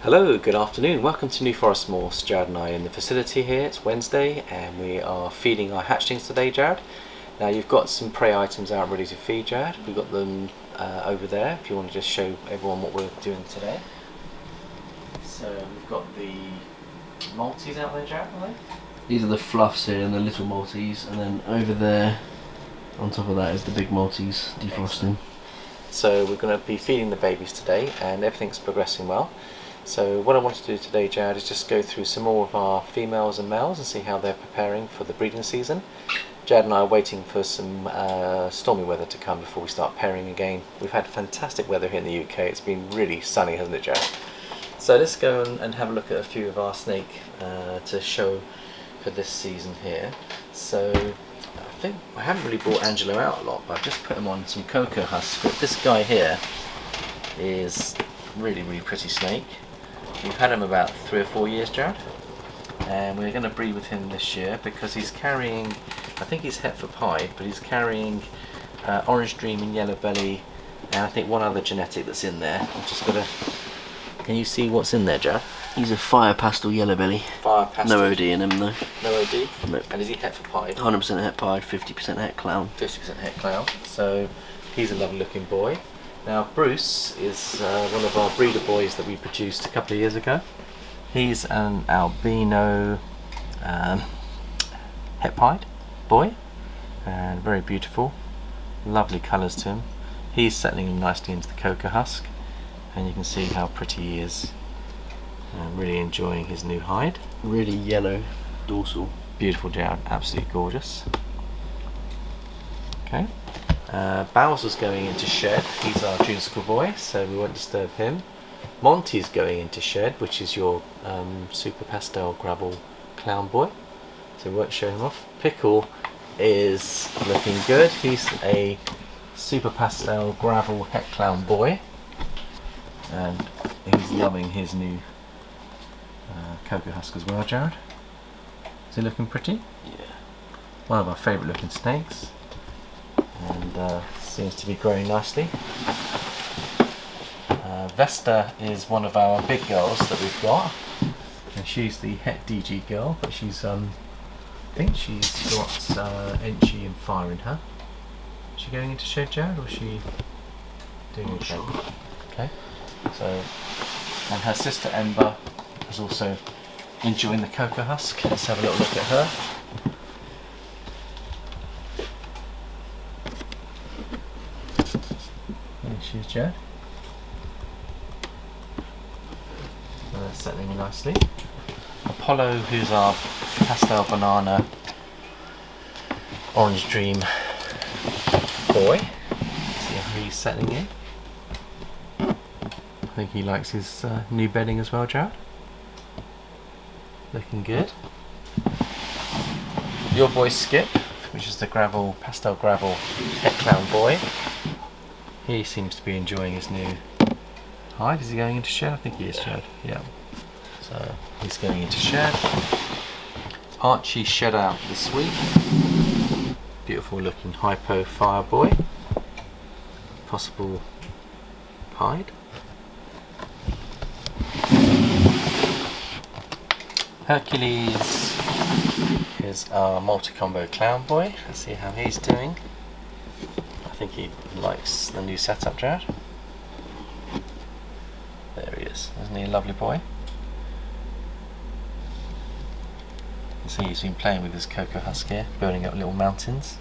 Hello, good afternoon. Welcome to New Forest Morphs. Jared and I are in the facility here. It's Wednesday and we are feeding our hatchlings today, Jared. Now you've got some prey items out ready to feed, Jared. We've got them over there if you want to just show everyone what we're doing today. So we've got the Maltese out there, Jared, are they? These are the fluffs here and the little Maltese, and then over there on top of that is the big Maltese defrosting. So we're going to be feeding the babies today and everything's progressing well. So what I want to do today, Jared, is just go through some more of our females and males and see how they're preparing for the breeding season. Jared and I are waiting for some stormy weather to come before we start pairing again. We've had fantastic weather here in the UK. It's been really sunny, hasn't it, Jared? So let's go and have a look at a few of our snake to show for this season here. So I think I haven't really brought Angelo out a lot, but I've just put him on some cocoa husk. But this guy here is really pretty snake. We've had him about 3 or 4 years, Jared, and we're going to breed with him this year because he's carrying, I think he's het for pied, but he's carrying orange dream and yellow belly, and I think one other genetic that's in there. I'm just gonna. Can you see what's in there, Jared? He's a fire pastel yellow belly. Fire pastel. No OD in him though. No OD. Nope. And is he het for pied? 100% het pied, 50% het clown. 50% het clown. So he's a lovely looking boy. Now Bruce is one of our breeder boys that we produced a couple of years ago. He's an albino het pied boy and very beautiful, lovely colours to him. He's settling nicely into the cocoa husk and you can see how pretty he is. Really enjoying his new hide. Really yellow dorsal. Beautiful, Jared, absolutely gorgeous. Okay. Bowser's going into shed. He's our dreamsicle boy, so we won't disturb him. Monty's going into shed, which is your super pastel gravel clown boy, so we won't show him off. Pickle is looking good. He's a super pastel gravel het clown boy, and he's loving his new cocoa husk as well, Jared. Is he looking pretty? Yeah. One of our favourite looking snakes. And seems to be growing nicely. Vesta is one of our big girls that we've got, and she's the het DG girl, but she's I think she's got Enchi and fire in her. Is she going into shed, Jared, or is she doing okay? Sure. Okay. So, and her sister Ember is also enjoying the cocoa husk. Let's have a little look at her. There she is, Jared. Settling nicely. Apollo, who's our pastel banana orange dream boy. See how he's settling in. I think he likes his new bedding as well, Jared. Looking good. Your boy Skip, which is the pastel gravel het clown boy. He seems to be enjoying his new hide. Is he going into shed? I think he is, Jared. Yeah. So he's going into shed. Archie shed out this week. Beautiful looking hypo fire boy. Possible hide. Hercules is our multi-combo clown boy. Let's see how he's doing. I think he likes the new setup, Jared. There he is. Isn't he a lovely boy? You see he's been playing with his cocoa husk here, building up little mountains.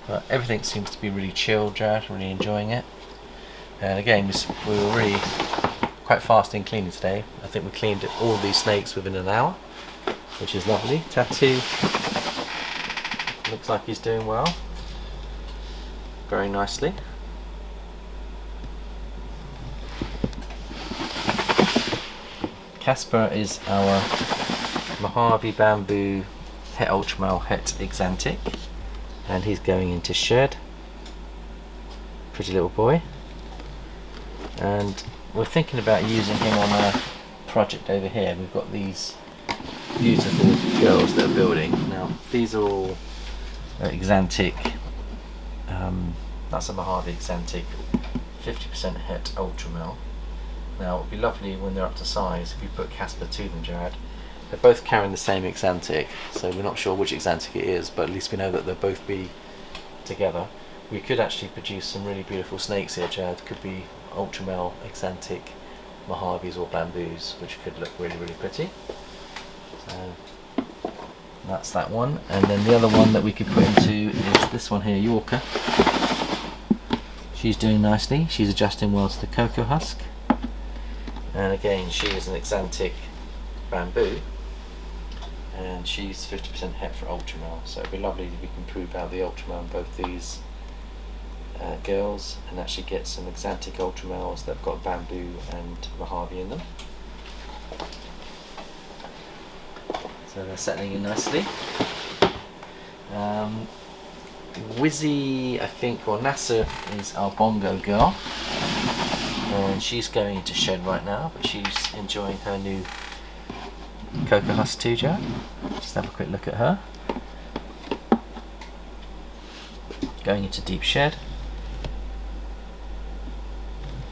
But everything seems to be really chilled, Jared, really enjoying it. And again, we were really quite fast in cleaning today. I think we cleaned all these snakes within an hour, which is lovely. Tattoo looks like he's doing well. Very nicely. Casper is our Mojave Bamboo Het Ultramale Het Exantic, and he's going into shed. Pretty little boy. And we're thinking about using him on a project over here. We've got these beautiful girls that are building. Now these are all Exantic. That's a Mojave Exantic, 50% het Ultramale. Now it would be lovely when they're up to size if you put Casper to them, Jared. They're both carrying the same Exantic, so we're not sure which Exantic it is, but at least we know that they'll both be together. We could actually produce some really beautiful snakes here, Jared. Could be Ultramel, Exantic, Mojaves or Bamboos, which could look really, really pretty. So that's that one. And then the other one that we could put into is this one here, Yorker. She's doing nicely. She's adjusting well to the cocoa husk. And again, she is an Exantic Bamboo. And she's 50% het for Ultramel. So it'd be lovely if we can prove out the Ultramel in both these girls and actually get some Exantic Ultramels that have got Bamboo and Mojave in them. So they're settling in nicely. Wizzy, I think, or NASA is our bongo girl, and she's going into shed right now, but she's enjoying her new cocoa husk too, Joe. Just have a quick look at her. Going into deep shed.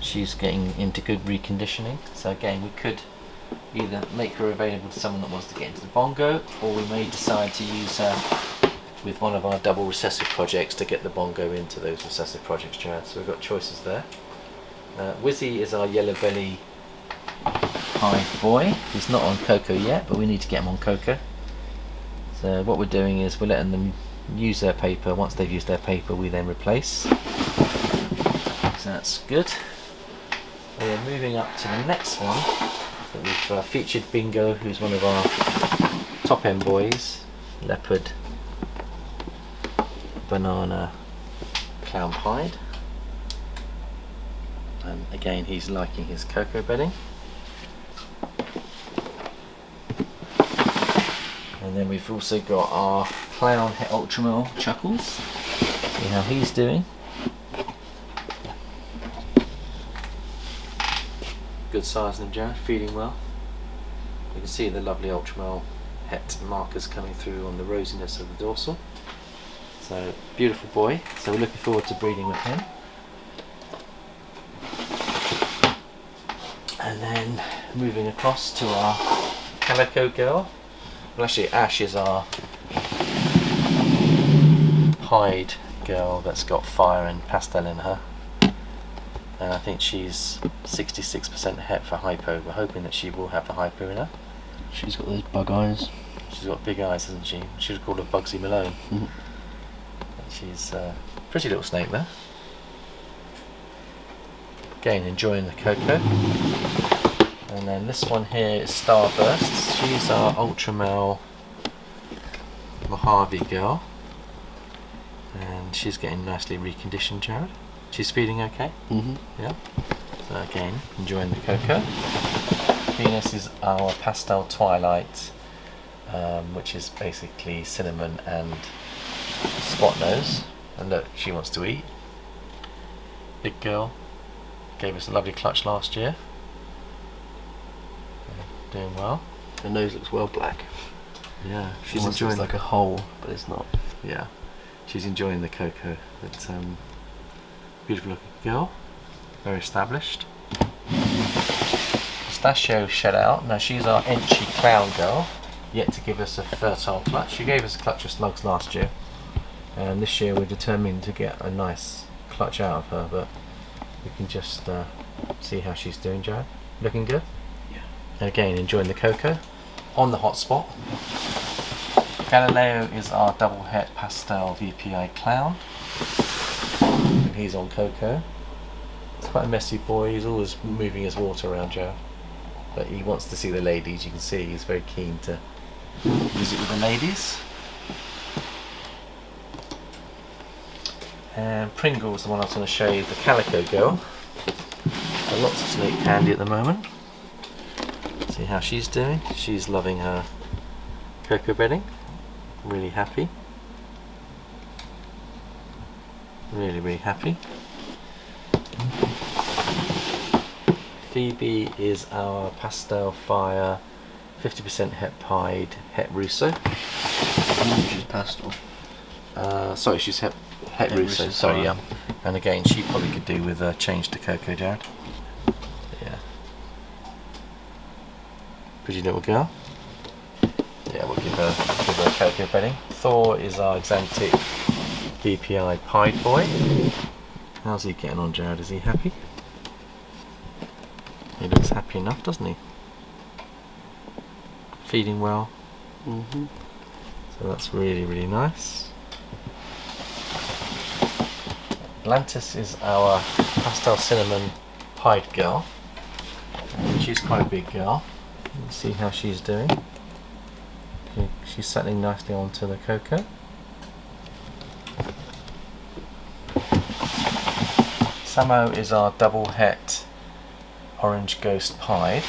She's getting into good reconditioning, so again we could either make her available to someone that wants to get into the bongo, or we may decide to use her with one of our double recessive projects to get the bongo into those recessive projects, Jared. So we've got choices there. Wizzy is our yellow belly hive boy. He's not on cocoa yet, but we need to get him on cocoa. So what we're doing is we're letting them use their paper. Once they've used their paper, we then replace. So that's good. We're moving up to the next one. We've featured Bingo, who's one of our top end boys. Leopard, banana, clown pied. And again, he's liking his cocoa bedding. And then we've also got our clown het Ultramel Chuckles. See how he's doing. Good size in him, Jared, feeding well. You can see the lovely Ultramel het markers coming through on the rosiness of the dorsal. So, beautiful boy. So we're looking forward to breeding with him. And then moving across to our calico girl. Well, actually Ash is our pied girl that's got fire and pastel in her. And I think she's 66% het for hypo. We're hoping that she will have the hypo in her. She's got those bug eyes. She's got big eyes, hasn't she? Should have called her Bugsy Malone. She's a pretty little snake there. Again, enjoying the cocoa. And then this one here is Starburst. She's our Ultramel Mojave girl. And she's getting nicely reconditioned, Jared. She's feeding okay? Yeah. So again, enjoying the cocoa. Venus is our Pastel Twilight, which is basically cinnamon and spot nose. And look, she wants to eat. Big girl. Gave us a lovely clutch last year. Doing well. Her nose looks well black. Yeah, She's enjoying. It's like a hole, but it's not. Yeah, she's enjoying the cocoa. But beautiful looking girl, very established. Pistachio shed out. Now she's our Enchy clown girl, yet to give us a fertile clutch. She gave us a clutch of slugs last year, and this year we're determined to get a nice clutch out of her. But we can just see how she's doing, Jared. Looking good. And again, enjoying the cocoa on the hotspot. Galileo is our double het pastel VPI clown. And he's on cocoa. It's quite a messy boy. He's always moving his water around, Joe. But he wants to see the ladies. You can see he's very keen to visit with the ladies. And Pringle's the one I was going to show you, the calico girl. Got lots of snake candy at the moment. See how she's doing. She's loving her cocoa bedding. Really happy. Really, really happy. Phoebe is our Pastel Fire 50% het pied het Russo. She's pastel. Sorry, she's het Russo. Sorry, yeah. And again, she probably could do with a change to cocoa, Jared. Yeah. Pretty little girl. Yeah, we'll give her a cocoa bedding. Thor is our Exantic VPI Pied Boy. How's he getting on, Jared? Is he happy? He looks happy enough, doesn't he? Feeding well. So that's really, really nice. Atlantis is our pastel cinnamon pied girl. She's quite a big girl. Let's see how she's doing. Okay, she's settling nicely onto the cocoa. Samo is our double het orange ghost pied.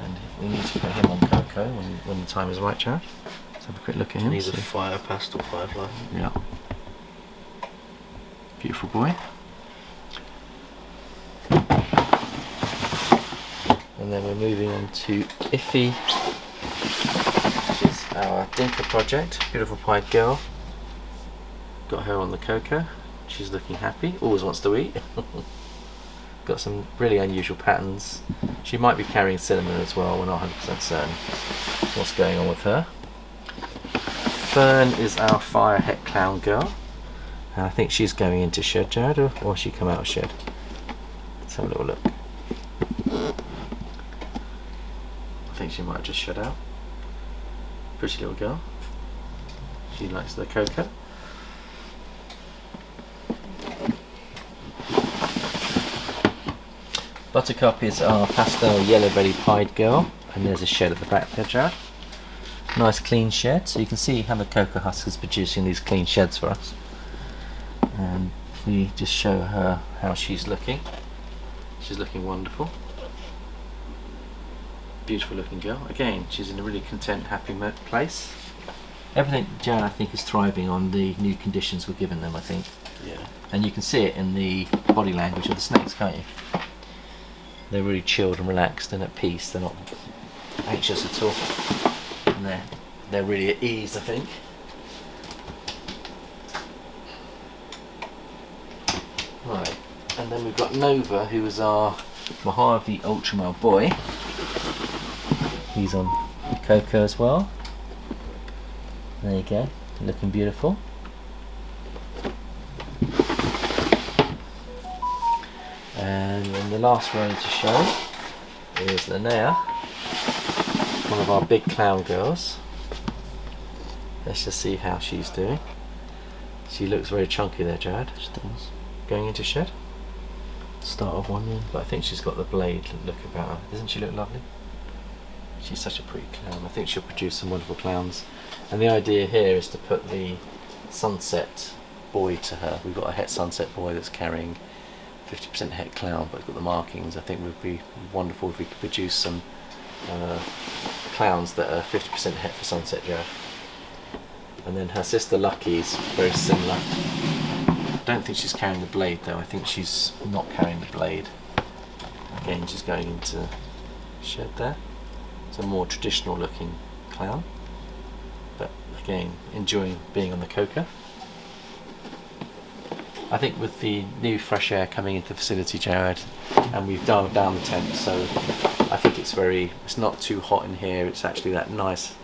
And we need to put him on cocoa when the time is right, Jared. Let's have a quick look at him. He's a fire pastel firefly. Yeah. Beautiful boy. And then we're moving on to Iffy, which is our Dinka project. Beautiful pied girl. Got her on the cocoa. She's looking happy. Always wants to eat. Got some really unusual patterns. She might be carrying cinnamon as well. We're not 100% certain what's going on with her. Fern is our fire het clown girl. And I think she's going into shed, Jared, or she come out of shed. Let's have a little look. I think she might have just shed out. Pretty little girl. She likes the cocoa. Buttercup is our pastel yellow belly pied girl, and there's a shed at the back there, Jared. Nice clean shed, so you can see how the cocoa husk is producing these clean sheds for us. And we just show her how she's looking. She's looking wonderful. Beautiful looking girl. Again, she's in a really content, happy place. Everything, Jared, I think, is thriving on the new conditions we're giving them, I think. Yeah. And you can see it in the body language of the snakes, can't you? They're really chilled and relaxed and at peace. They're not anxious at all. And they're really at ease, I think. Right, and then we've got Nova, who is our Mojave Ultramale boy. He's on cocoa as well. There you go, looking beautiful. And then the last row to show is Linnea, one of our big clown girls. Let's just see how she's doing. She looks very chunky there, Jared. She does. Going into shed? Start of one, yeah. But I think she's got the blade look about her. Doesn't she look lovely? She's such a pretty clown. I think she'll produce some wonderful clowns. And the idea here is to put the sunset boy to her. We've got a het sunset boy that's carrying 50% het clown, but it's got the markings. I think it would be wonderful if we could produce some clowns that are 50% het for sunset, Jared. And then her sister Lucky is very similar. I don't think she's carrying the blade though. I think she's not carrying the blade. Again, she's going into shed there. It's a more traditional looking clown, but again, enjoying being on the cocoa. I think with the new fresh air coming into the facility, Jared, and we've dialed down the temp, so I think it's not too hot in here. It's actually that nice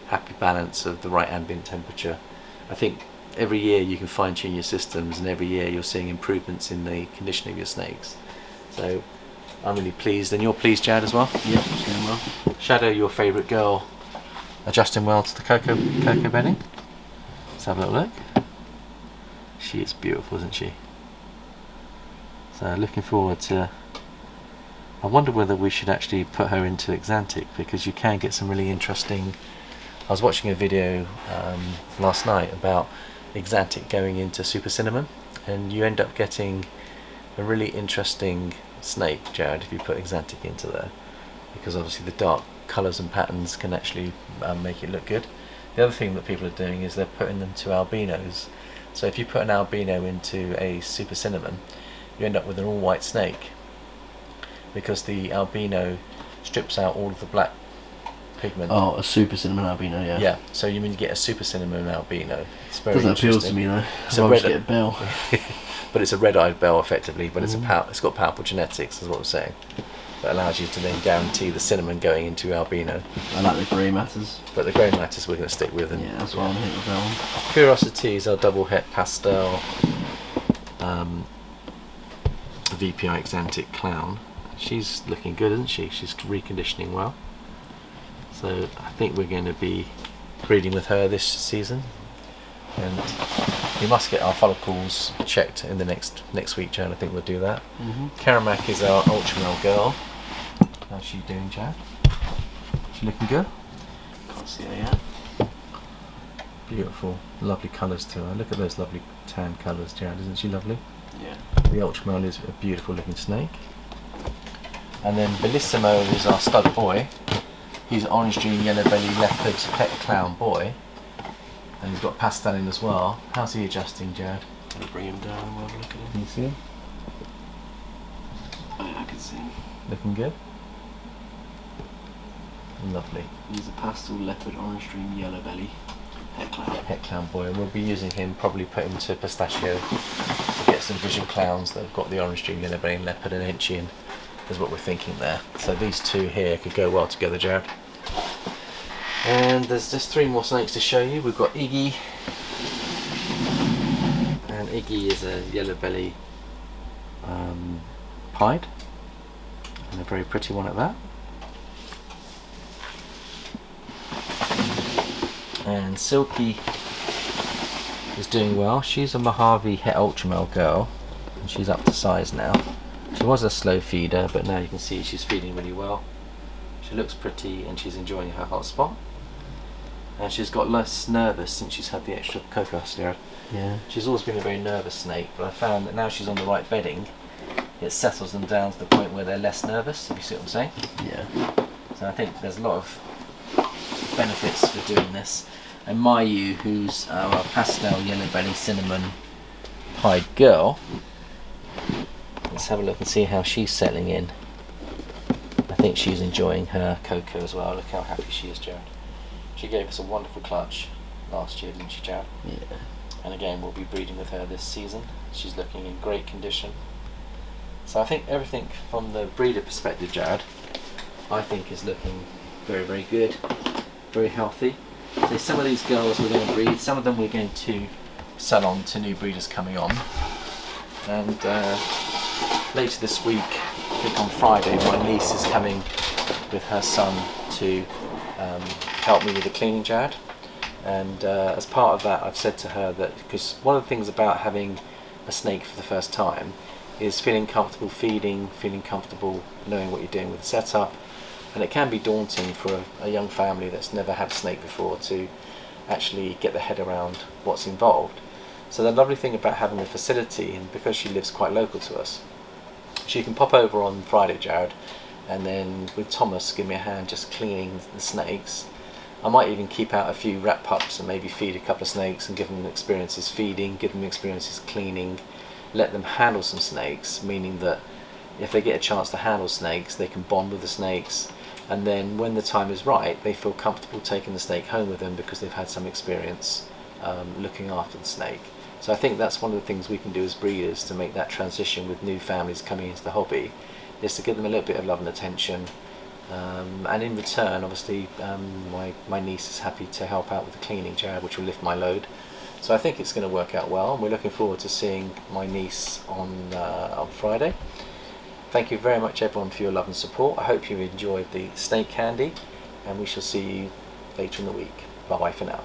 happy balance of the right ambient temperature. I think every year you can fine tune your systems, and every year you're seeing improvements in the conditioning of your snakes. So I'm really pleased, and you're pleased, Jared, as well? Yep, it's going well. Shadow, your favourite girl, adjusting well to the cocoa bedding. Let's have a little look. She is beautiful, isn't she? So looking forward to... I wonder whether we should actually put her into Exantic, because you can get some really interesting... I was watching a video last night about Exantic going into Super Cinnamon, and you end up getting a really interesting snake, Jared, if you put Exantic into there, because obviously the dark colours and patterns can actually make it look good. The other thing that people are doing is they're putting them to albinos. So if you put an albino into a Super Cinnamon, you end up with an all-white snake, because the albino strips out all of the black pigment. Oh, a Super Cinnamon albino, yeah. Yeah, so you mean you get a Super Cinnamon albino. It's very Doesn't appeal to interesting. me though. It's a I'd red, get a bell. but it's a red-eyed bell effectively, but it's a it's got powerful genetics, is what I'm saying. that allows you to then guarantee the cinnamon going into albino. I like the grey matters. But the grey matters we're going to stick with. And Yeah, that's what I'm hitting with that one. Curiosity is our double het pastel VPI Exantic Clown. She's looking good, isn't she? She's reconditioning well. So I think we're going to be breeding with her this season. And we must get our follicles checked in the next week, Jan. I think we'll do that. Karamak is our ultramel girl. How's she doing, Jan? She looking good? Can't see her yet. Beautiful, lovely colours to her. Look at those lovely tan colours, Jared. Isn't she lovely? Yeah. The ultramel is a beautiful looking snake. And then Bellissimo is our stud boy. He's an orange dream, yellow belly, leopard, pet clown boy. And he's got pastel in as well. How's he adjusting, Jared? Can you bring him down and we'll have a look at him? Can you see him? Oh yeah, I can see him. Looking good? Lovely. He's a pastel leopard, orange dream, yellow belly, het clown. Het clown boy, and we'll be using him, probably put him to pistachio to get some visual clowns that have got the orange dream, yellow belly, and leopard and Hinchy, is what we're thinking there. So these two here could go well together, Jared. And there's just 3 more snakes to show you. We've got Iggy, and Iggy is a yellow belly pied, and a very pretty one at that. And Silky is doing well. She's a Mojave Het Ultramel girl, and she's up to size now. She was a slow feeder, but now you can see she's feeding really well. She looks pretty and she's enjoying her hot spot. And she's got less nervous since she's had the extra cocoa steroid. Yeah. She's always been a very nervous snake, but I found that now she's on the right bedding, it settles them down to the point where they're less nervous, if you see what I'm saying. Yeah. So I think there's a lot of benefits for doing this. And Mayu, who's our pastel yellow belly cinnamon pied girl, let's have a look and see how she's settling in. I think she's enjoying her cocoa as well. Look how happy she is, Jared. She gave us a wonderful clutch last year, didn't she, Jared? Yeah. And again, we'll be breeding with her this season. She's looking in great condition. So I think everything from the breeder perspective, Jared, I think is looking very, very good, very healthy. So some of these girls we're going to breed, some of them we're going to sell on to new breeders coming on. And later this week, I think on Friday, my niece is coming with her son to help me with the cleaning, Jared. And as part of that, I've said to her that, because one of the things about having a snake for the first time is feeling comfortable feeding, feeling comfortable knowing what you're doing with the setup. And it can be daunting for a young family that's never had a snake before to actually get their head around what's involved. So the lovely thing about having the facility, and because she lives quite local to us, she can pop over on Friday, Jared, and then with Thomas give me a hand just cleaning the snakes. I might even keep out a few rat pups and maybe feed a couple of snakes and give them experiences feeding, give them experiences cleaning, let them handle some snakes, meaning that if they get a chance to handle snakes, they can bond with the snakes. And then when the time is right, they feel comfortable taking the snake home with them because they've had some experience looking after the snake. So I think that's one of the things we can do as breeders to make that transition with new families coming into the hobby, is to give them a little bit of love and attention. And in return, obviously, my niece is happy to help out with the cleaning, Jared, which will lift my load. So I think it's going to work out well, and we're looking forward to seeing my niece on Friday. Thank you very much, everyone, for your love and support. I hope you enjoyed the snake candy, and we shall see you later in the week. Bye bye for now.